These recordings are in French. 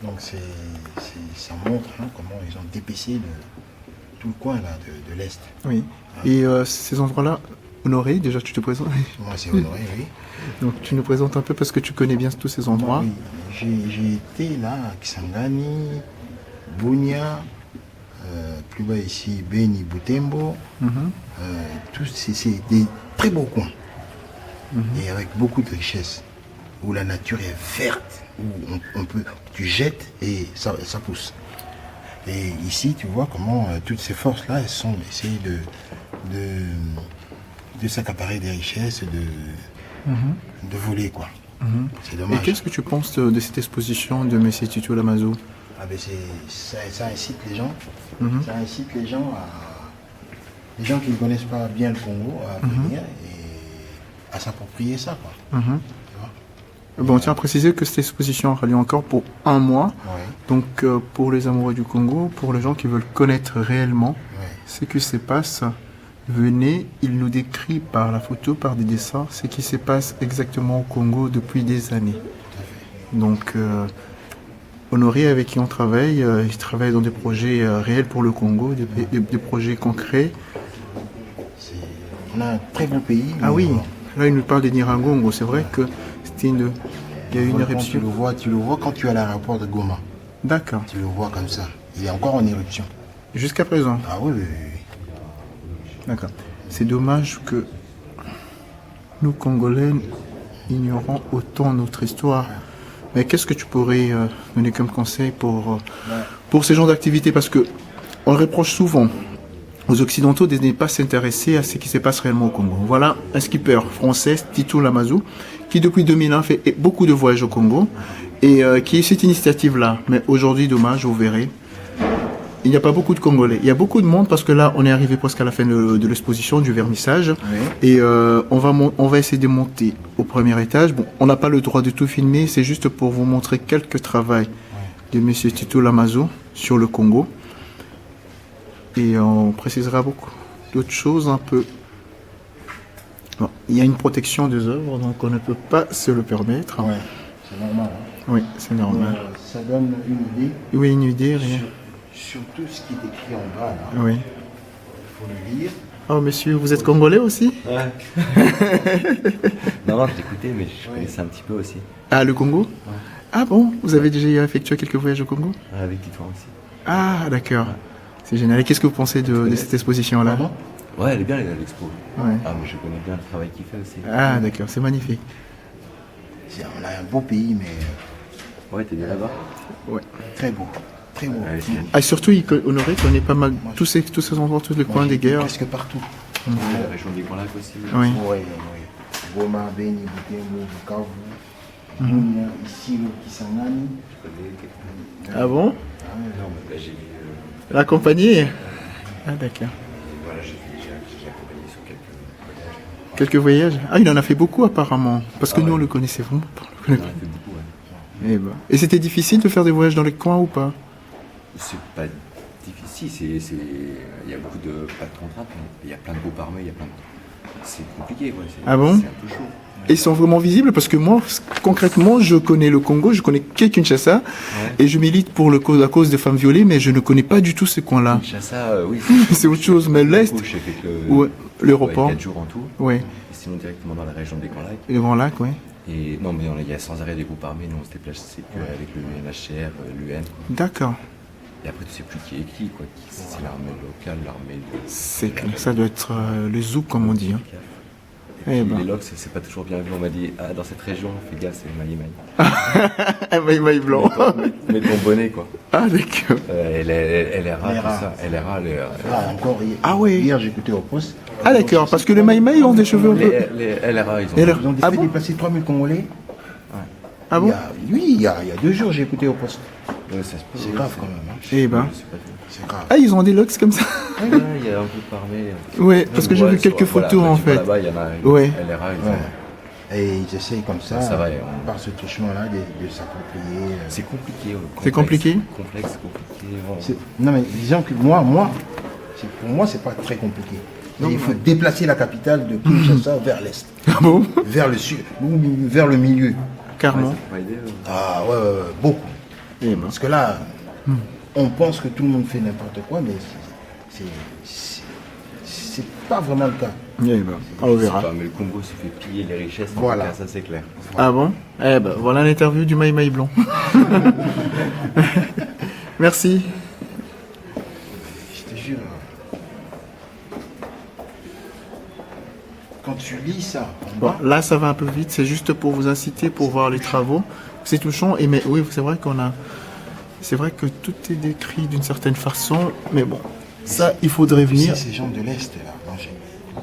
Donc ça montre comment ils ont dépecé tout le coin là, de l'Est. Oui. Et ces endroits-là, Honoré, déjà tu te présentes. Moi c'est Honoré, oui. Donc tu nous présentes un peu parce que tu connais bien tous ces endroits. Oui. J'ai été là à Kisangani, Bunia, plus bas ici, Beni, Butembo. Tous c'est des très beaux coins. Et avec beaucoup de richesse. Où la nature est verte, où tu jettes et ça pousse. Et ici, tu vois comment toutes ces forces-là, elles sont essayées de s'accaparer des richesses, de voler, quoi. C'est dommage. Et qu'est-ce que tu penses de cette exposition de M. Tito Lamazo? Ça incite les gens. Ça incite les gens les gens qui ne connaissent pas bien le Congo à venir et à s'approprier ça, quoi. Bon, on tient à préciser que cette exposition aura lieu encore pour 1 mois. Ouais. Donc, pour les amoureux du Congo, pour les gens qui veulent connaître réellement Ouais. ce qui se passe, venez, il nous décrit par la photo, par des dessins, ce qui se passe exactement au Congo depuis des années. Donc, Honoré, avec qui on travaille, il travaille dans des projets réels pour le Congo, des projets concrets. On a un très beau pays. Ah oui, là il nous parle de Nirangongo, c'est vrai que il y a eu une éruption. Tu le vois quand tu es à l'aéroport de Goma. D'accord. Tu le vois comme ça. Il est encore en éruption. Jusqu'à présent. Ah oui. D'accord. C'est dommage que nous, Congolais, ignorons autant notre histoire. Mais qu'est-ce que tu pourrais donner comme conseil pour ces genres d'activités? Parce que on reproche souvent aux Occidentaux de ne pas s'intéresser à ce qui se passe réellement au Congo. Voilà un skipper français, Tito Lamazo, qui depuis 2001 fait beaucoup de voyages au Congo et qui est cette initiative-là. Mais aujourd'hui, dommage, vous verrez, il n'y a pas beaucoup de Congolais. Il y a beaucoup de monde parce que là, on est arrivé presque à la fin de l'exposition, du vernissage. Oui. Et on va essayer de monter au premier étage. Bon, on n'a pas le droit de tout filmer, c'est juste pour vous montrer quelques travaux de M. Tito Lamazo sur le Congo. Et on précisera beaucoup d'autres choses un peu. Bon, il y a une protection des œuvres, donc on ne peut pas se le permettre. Ouais, c'est normal. Oui, c'est normal. Ça donne une idée. Oui, une idée, rien. Sur tout ce qui est écrit en bas, là. Oui. Il faut le lire. Oh, monsieur, vous êtes congolais aussi? Ouais. Non, je t'écoutais, mais je connaissais un petit peu aussi. Ah, le Congo? Ouais. Ah bon? Vous avez déjà effectué quelques voyages au Congo? Avec Titouan aussi. Ah, d'accord. Ouais. C'est génial. Et qu'est-ce que vous pensez de cette exposition-là? Ouais, elle est bien, l'expo. Ouais. Ah, mais je connais bien le travail qu'il fait aussi. Ah, d'accord, c'est magnifique. On a un beau pays, mais... Ouais, t'es bien là-bas? Ouais. Très beau. Très beau. Ouais, ah, surtout, Honoré connaît pas mal tous ces endroits, tous les coins des guerres. Presque partout. La région des Grands Lacs aussi. Oui. Oui. Goma, Beni, Butembo, Bukavu. Bunia, ici, le Kisangani. Ah bon? Non, mais là, j'ai vu... La compagnie? Ah, d'accord. Voilà, j'ai accompagné sur quelques voyages. Quelques voyages? Ah, il en a fait beaucoup apparemment. Parce que nous, on le connaissait vraiment pas. Il en a fait beaucoup, ouais. Et, bah. Et c'était difficile de faire des voyages dans les coins ou pas? C'est pas difficile, il y a beaucoup de... pas de contraintes, mais il y a plein de beaux parmets, il y a plein de... C'est compliqué, quoi. Ah bon? C'est un peu chaud. Et ils sont vraiment visibles parce que moi, concrètement, je connais le Congo, je connais que Kinshasa, et je milite pour la cause des femmes violées, mais je ne connais pas du tout ces coins-là. Kinshasa, oui. C'est autre chose, mais l'Est, l'aéroport. 4 jours en tout. Ouais. Et sinon directement dans la région des Grands Lacs. Les Grands Lacs, oui. Et non, mais il y a sans arrêt des groupes armés, nous on se déplace, c'est que avec le UNHCR, l'UN. D'accord. Et après, tu sais plus qui est qui, quoi. C'est l'armée locale, l'armée de... C'est ça doit être le zouk, comme on dit. Hein. Et puis, les logs, c'est pas toujours bien vu. On m'a dit, ah, dans cette région, fais gaffe, c'est le maïmaï. Un maïmaï blanc. Mets ton bonnet, quoi. Ah, d'accord. LRA, tout ça. LRA, encore hier. Ah oui. Hier, j'écoutais au poste. Ah, d'accord, parce que les maïmaï ont des cheveux un peu... Les LRA, ils ont fait déplacer 3000 Congolais. Ouais. Ah bon? Il y a 2 jours, j'ai écouté au poste. Ouais, c'est grave quand même. Hein. Eh ben. C'est grave. Ah, ils ont des locks comme ça? Ouais, il y a un peu parlé. Ouais, parce que j'ai vu quelques photos en fait. Là-bas, il y en a LRA. Et ils essayent comme ça, va, par ce truchement-là, de s'approprier. C'est compliqué. C'est compliqué? Complexe, compliqué. Non, mais disons que pour moi, c'est pas très compliqué. Il faut déplacer la capitale de Kinshasa vers l'est. Ah bon? Vers le sud, ou vers le milieu. Carrément. Ah ouais, beaucoup. Eh ben. Parce que là, on pense que tout le monde fait n'importe quoi, mais c'est pas vraiment le cas. Eh ben, on verra. Mais le Congo se fait piller les richesses, en Voilà. tout cas, ça c'est clair. Ah bon? Eh ben, voilà l'interview du Maï Maï Blanc. Merci. Je te jure. Quand tu lis ça, en Bon, bas, là, ça va un peu vite. C'est juste pour vous inciter, pour voir les travaux. C'est touchant. Et mais oui, c'est vrai c'est vrai que tout est décrit d'une certaine façon. Mais bon, ça, il faudrait tu sais, venir. ces gens de l'Est, là,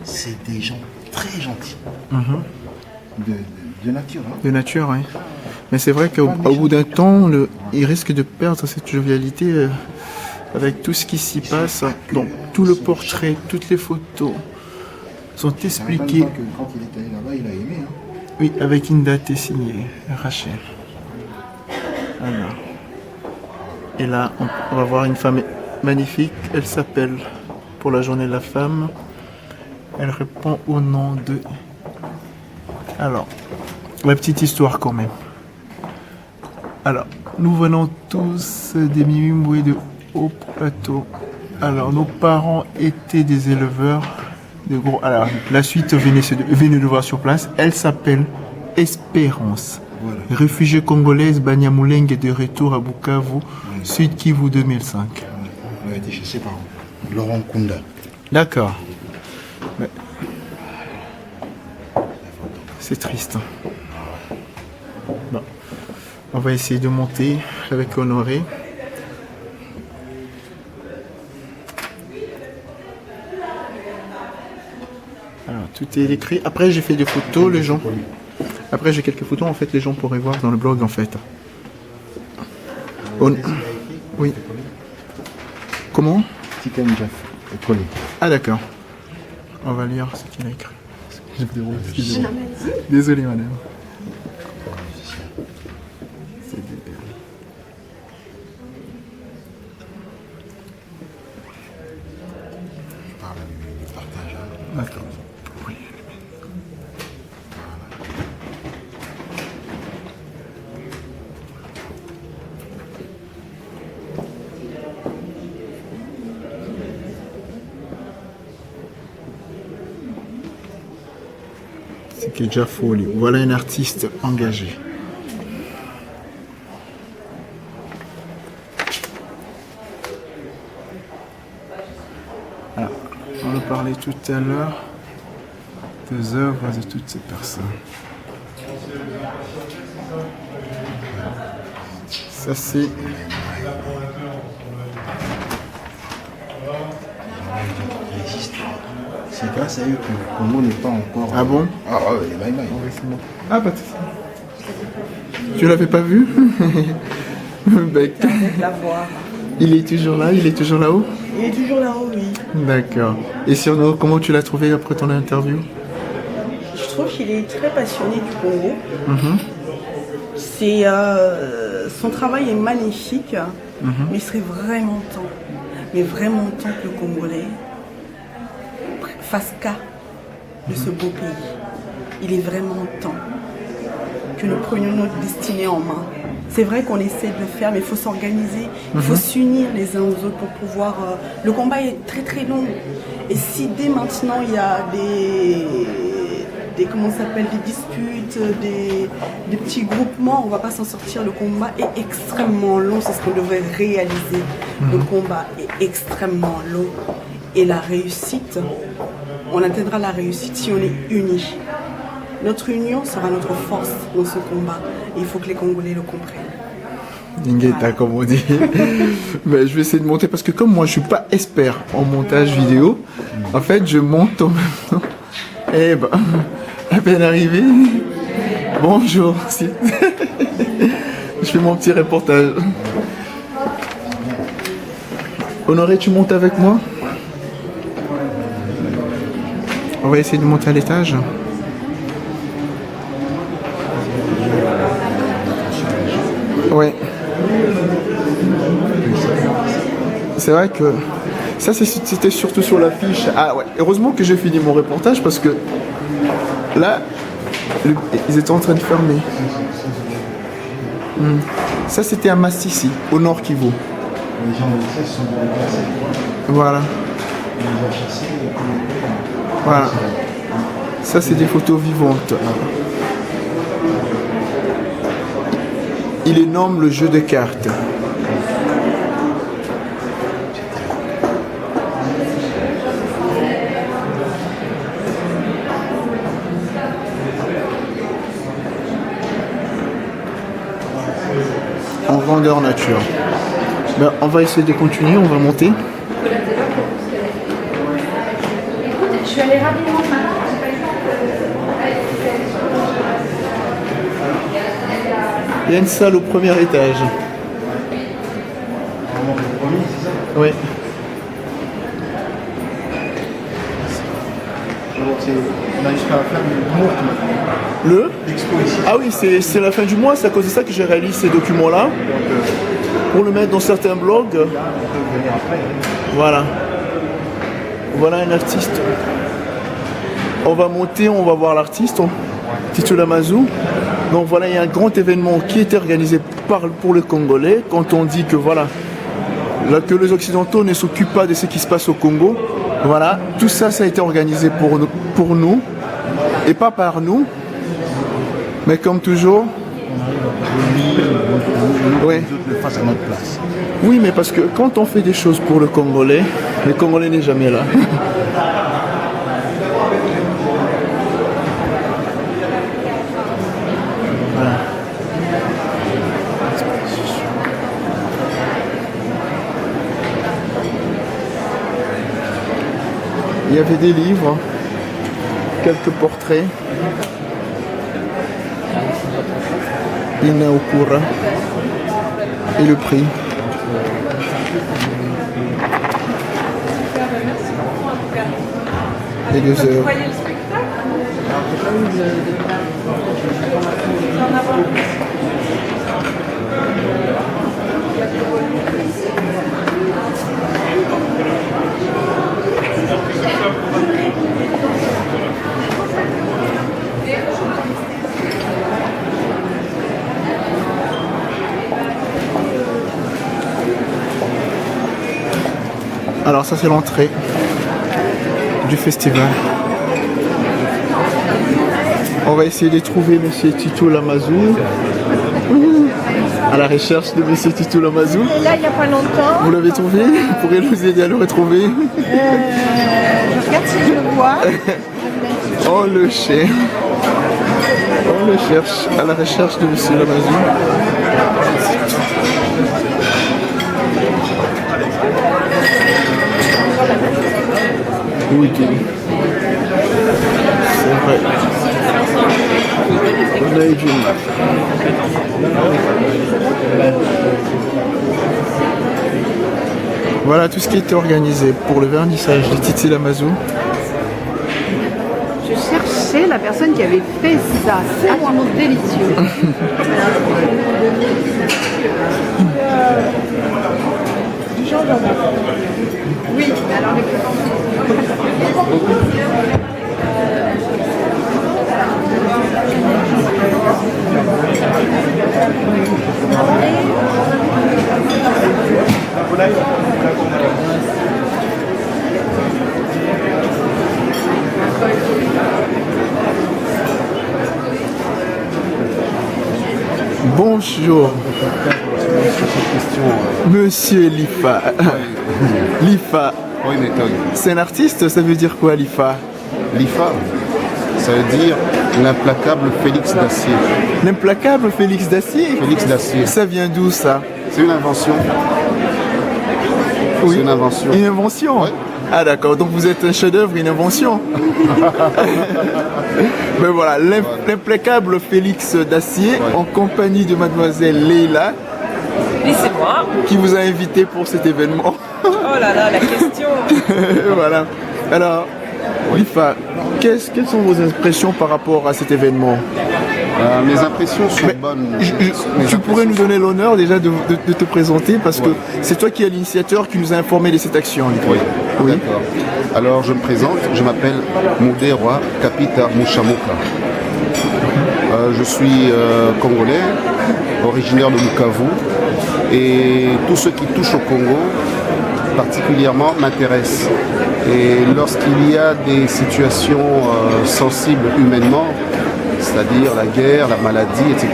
c'est des gens très gentils. De nature. Hein. De nature, oui. Mais c'est vrai qu'au bout d'un temps, il risque de perdre cette jovialité avec tout ce qui s'y passe. Donc, tout le portrait, toutes les photos sont expliquées. Que quand il est allé là-bas, il a aimé. Hein. Oui, avec une date et signée, Rachel. Alors. Et là, on va voir une femme magnifique. Elle s'appelle, pour la journée de la femme, elle répond au nom de... Alors, la petite histoire quand même. Alors, nous venons tous des Mimimboué de Haut Plateau. Alors, nos parents étaient des éleveurs de gros. Alors, la suite, venez de voir sur place. Elle s'appelle Espérance. Voilà. Réfugiée congolaise, Banyamulenge est de retour à Bukavu, Sud Kivu 2005. On a été chassé par Laurent Kunda. D'accord. Mais... c'est triste. Bon. On va essayer de monter avec Honoré. Alors, tout est écrit. Après, j'ai fait des photos, les gens. Après, j'ai quelques photos, en fait, les gens pourraient voir dans le blog, en fait. Oui. Comment? Tiken Jaff, collé. Ah, d'accord. On va lire ce qu'il a écrit. Excusez-moi. Désolé, madame. C'est des perles. Parle du partage. Hein. D'accord. Oui. C'est déjà folie. Voilà un artiste engagé. Alors, on a parlé tout à l'heure des œuvres de toutes ces personnes. Ça c'est... C'est grâce à eux que le Congo n'est pas encore. Ah bon? Ah ouais, les Maïmaï. Ah bah tu l'avais pas vu? Bec. La voir. Il est toujours là, il est toujours là-haut? Il est toujours là-haut, oui. D'accord. Et Cyrano, comment tu l'as trouvé après ton interview? Je trouve qu'il est très passionné du Congo. C'est, son travail est magnifique, mais il serait vraiment temps que le Congolais fasse cas de ce beau pays. Il est vraiment temps que nous prenions notre destinée en main. C'est vrai qu'on essaie de le faire, mais il faut s'organiser, il faut s'unir les uns aux autres pour pouvoir... le combat est très très long. Et si dès maintenant il y a des comment ça s'appelle, des disputes, des petits groupements, on ne va pas s'en sortir. Le combat est extrêmement long, c'est ce qu'on devrait réaliser. Le combat est extrêmement long. Et la réussite, on atteindra la réussite si on est unis. Notre union sera notre force dans ce combat. Et il faut que les Congolais le comprennent. Ningueta, comme on dit. Mais je vais essayer de monter parce que comme moi je suis pas expert en montage vidéo, en fait je monte en même temps. Eh ben, à peine arrivé. Bonjour. Je fais mon petit reportage. Honoré, tu montes avec moi? On va essayer de monter à l'étage. Ouais. C'est vrai que ça c'était surtout sur l'affiche. Ah ouais, heureusement que j'ai fini mon reportage parce que là, ils étaient en train de fermer. Ça, c'était à Massissi, au nord Kivu. Les gens de ça se sont déplacés. Voilà. Ils les ont chassés et puis Voilà. Ça, c'est des photos vivantes. Il les nomme le jeu de cartes. En grandeur nature. Ben, on va essayer de continuer, on va monter. Je suis allée rapidement. Il y a une salle au premier étage. Oui. on a jusqu'à la fin du mois. Le L'expo ici. Ah oui, c'est la fin du mois, c'est à cause de ça que j'ai réalisé ces documents-là. Pour le mettre dans certains blogs. On peut venir après. Voilà. Voilà un artiste. On va monter, on va voir l'artiste, Titu Lamazu. Donc voilà, il y a un grand événement qui était organisé pour les Congolais. Quand on dit que voilà, là, que les Occidentaux ne s'occupent pas de ce qui se passe au Congo, voilà, tout ça, ça a été organisé pour nous et pas par nous. Mais comme toujours, oui. Les autres le fassent à notre place. Oui, mais parce que quand on fait des choses pour le Congolais n'est jamais là. Voilà. Il y avait des livres, quelques portraits. Ina Okura et le prix. Et 2 heures. Alors ça c'est l'entrée du festival. On va essayer de trouver Monsieur Titu Lamazu. À la recherche de Monsieur Titu Lamazu. Et là, il n'y a pas longtemps. Vous l'avez trouvé? Vous pourrez nous aider à le retrouver? Je regarde si je le vois. On le cherche. On le cherche à la recherche de Monsieur Lamazu. Oui, c'est vrai. On a eu du mal. Voilà tout ce qui était organisé pour le vernissage de Titu Lamazu. Je cherchais la personne qui avait fait ça. C'est absolument délicieux. Oui, alors les Bonjour, Monsieur Lifa. Lifa, Oui, méthode. c'est un artiste, ça veut dire quoi Lifa? L'IFA, ça veut dire l'implacable Félix d'Acier. L'implacable Félix d'Acier? Félix d'Acier. Ça vient d'où ça? C'est une invention. C'est une invention. Une invention? Ouais. Ah d'accord, donc vous êtes un chef-d'œuvre, une invention. Ben voilà, l'implacable Félix d'Acier, en compagnie de mademoiselle Leila, Oui, c'est moi. qui vous a invité pour cet événement. Oh là là, la question. Voilà. Alors, Lifa, quelles sont vos impressions par rapport à cet événement? Mes impressions sont bonnes. Tu pourrais nous donner l'honneur déjà de te présenter parce que c'est toi qui es l'initiateur qui nous a informé de cette action. Oui, Oui. d'accord. Alors je me présente, je m'appelle Mouderwa Kapita Mushamuka. Je suis congolais, originaire de Bukavu. Et tout ce qui touche au Congo, particulièrement, m'intéresse. Et lorsqu'il y a des situations sensibles humainement, c'est-à-dire la guerre, la maladie, etc.,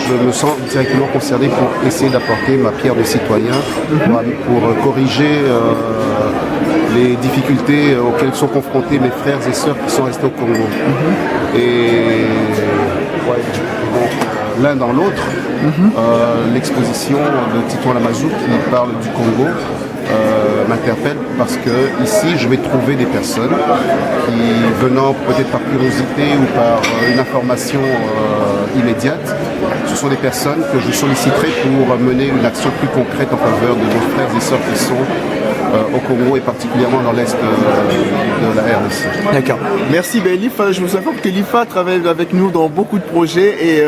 je me sens directement concerné pour essayer d'apporter ma pierre de citoyen pour corriger les difficultés auxquelles sont confrontés mes frères et sœurs qui sont restés au Congo. Et l'un dans l'autre, l'exposition de Titouan Lamazou qui parle du Congo m'interpelle parce que ici je vais trouver des personnes qui, venant peut-être par curiosité ou par une information immédiate, ce sont des personnes que je solliciterai pour mener une action plus concrète en faveur de nos frères et sœurs qui sont au Congo et particulièrement dans l'est de la RDC. D'accord. Merci. Ben, Lifa, je vous informe que Lifa travaille avec nous dans beaucoup de projets et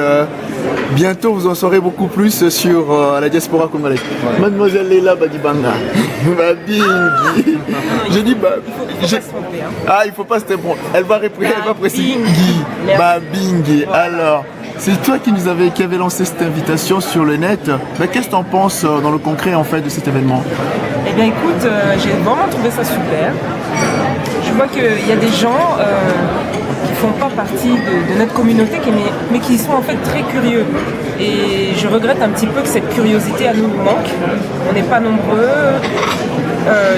bientôt vous en saurez beaucoup plus sur la diaspora congolaise. Ouais. Mademoiselle Leila Badibanga. Babingi. J'ai dit il faut pas se tromper. Elle va préciser. Babingi. Alors, c'est toi qui avait lancé cette invitation sur le net. Ben, qu'est-ce que tu en penses dans le concret en fait de cet événement? Eh bien écoute, j'ai vraiment trouvé ça super. Je vois qu'il y a des gens qui ne font pas partie de notre communauté, mais qui sont en fait très curieux. Et je regrette un petit peu que cette curiosité à nous manque. On n'est pas nombreux.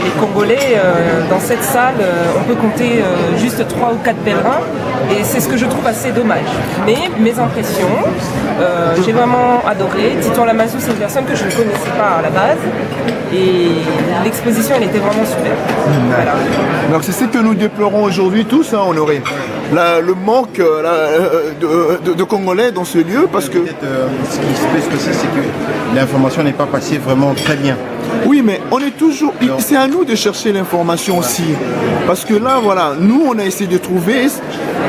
Les Congolais, dans cette salle, on peut compter juste 3 ou 4 pèlerins. Et c'est ce que je trouve assez dommage. Mais mes impressions, j'ai vraiment adoré. Titouan Lamazou, c'est une personne que je ne connaissais pas à la base. Et l'exposition, elle était vraiment super. Voilà. Donc c'est ce que nous déplorons aujourd'hui tous, hein, Honoré. Le manque de Congolais dans ce lieu, parce que... ce qui se peut se passer, c'est que l'information n'est pas passée vraiment très bien. Oui, mais on est toujours... C'est à nous de chercher l'information aussi. Parce que là, voilà, nous, on a essayé de trouver...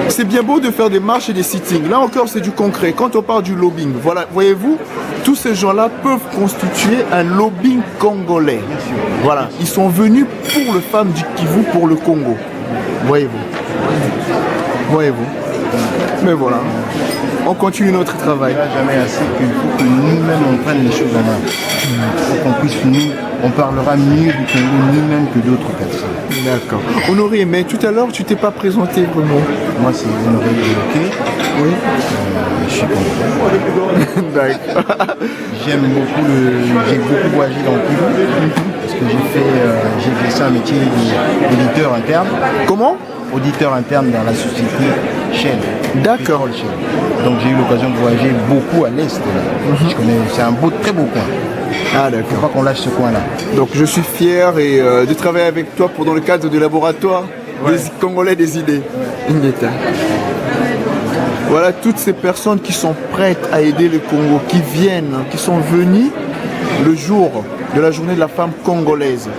C'est bien beau de faire des marches et des sittings. Là encore, c'est du concret. Quand on parle du lobbying, voilà, voyez-vous, tous ces gens-là peuvent constituer un lobbying congolais. Voilà, ils sont venus pour le femmes du Kivu, pour le Congo. Voyez-vous. Mais voilà, on continue notre travail. Il n'y aura jamais assez qu'il faut que nous-mêmes on prenne les choses en main. Pour qu'on puisse on parlera mieux du Congo nous-mêmes que d'autres personnes. D'accord. Honoré, mais tout à l'heure, tu t'es pas présenté vraiment. Moi, c'est Honoré Bloqué. Oui. Je suis content. D'accord. J'ai beaucoup voyagé dans le Kivu. Parce que j'ai fait ça un métier d'éditeur interne. Comment? Auditeur interne dans la société Shell. D'accord. Donc j'ai eu l'occasion de voyager beaucoup à l'est. C'est un très beau coin. Ah d'accord. Il ne faut pas qu'on lâche ce coin-là. Donc je suis fier de travailler avec toi dans le cadre du laboratoire des Congolais des idées. Ouais. Voilà toutes ces personnes qui sont prêtes à aider le Congo, qui viennent, qui sont venues le jour de la journée de la femme congolaise.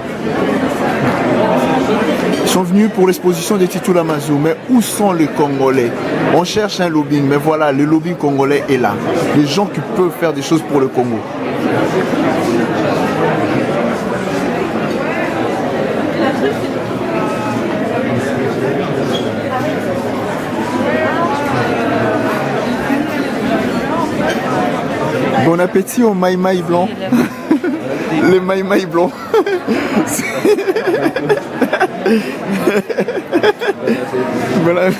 Ils sont venus pour l'exposition de Titouan Lamazou, mais où sont les Congolais? On cherche un lobbying, mais voilà, le lobbying congolais est là. Les gens qui peuvent faire des choses pour le Congo. Bon appétit aux maïmaï blancs. Les maïmaï blancs. Voilà.